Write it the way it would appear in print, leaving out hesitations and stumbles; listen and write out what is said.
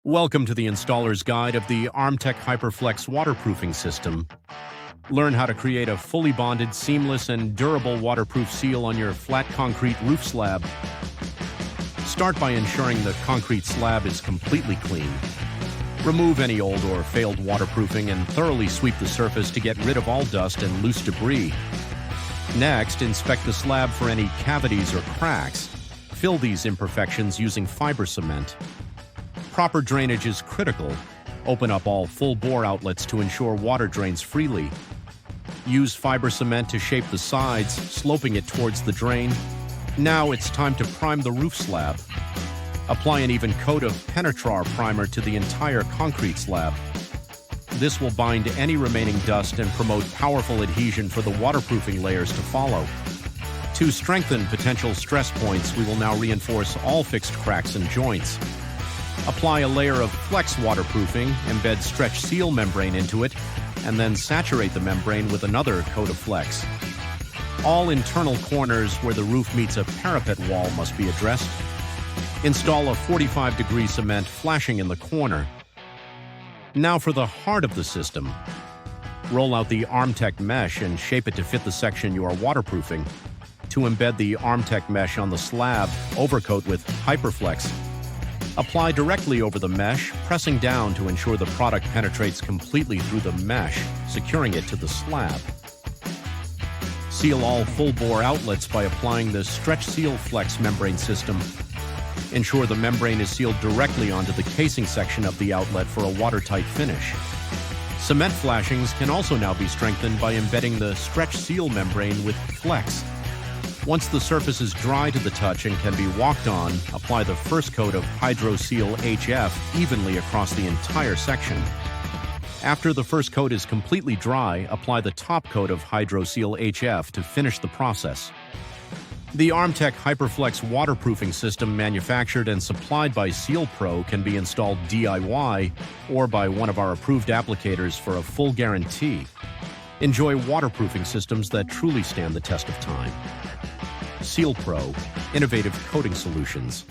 Welcome to the installer's guide of the ArmTec HyperFlex Waterproofing System. Learn how to create a fully bonded, seamless, and durable waterproof seal on your flat concrete roof slab. Start by ensuring the concrete slab is completely clean. Remove any old or failed waterproofing and thoroughly sweep the surface to get rid of all dust and loose debris. Next, inspect the slab for any cavities or cracks. Fill these imperfections using fiber cement. Proper drainage is critical. Open up all full-bore outlets to ensure water drains freely. Use fiber cement to shape the sides, sloping it towards the drain. Now it's time to prime the roof slab. Apply an even coat of Penetrar primer to the entire concrete slab. This will bind any remaining dust and promote powerful adhesion for the waterproofing layers to follow. To strengthen potential stress points, we will now reinforce all fixed cracks and joints. Apply a layer of Flex waterproofing, embed StretchSeal membrane into it, and then saturate the membrane with another coat of Flex. All internal corners where the roof meets a parapet wall must be addressed. Install a 45-degree cement flashing in the corner. Now for the heart of the system. Roll out the ArmTec mesh and shape it to fit the section you are waterproofing. To embed the ArmTec mesh on the slab, overcoat with HyperFlex. Apply directly over the mesh, pressing down to ensure the product penetrates completely through the mesh, securing it to the slab. Seal all full-bore outlets by applying the StretchSeal Flex membrane system. Ensure the membrane is sealed directly onto the casing section of the outlet for a watertight finish. Cement flashings can also now be strengthened by embedding the StretchSeal membrane with Flex. Once the surface is dry to the touch and can be walked on, apply the first coat of HydroSeal HF evenly across the entire section. After the first coat is completely dry, apply the top coat of HydroSeal HF to finish the process. The ArmTec HyperFlex Waterproofing System, manufactured and supplied by SealPro, can be installed DIY or by one of our approved applicators for a full guarantee. Enjoy waterproofing systems that truly stand the test of time. SealPro, innovative coating solutions.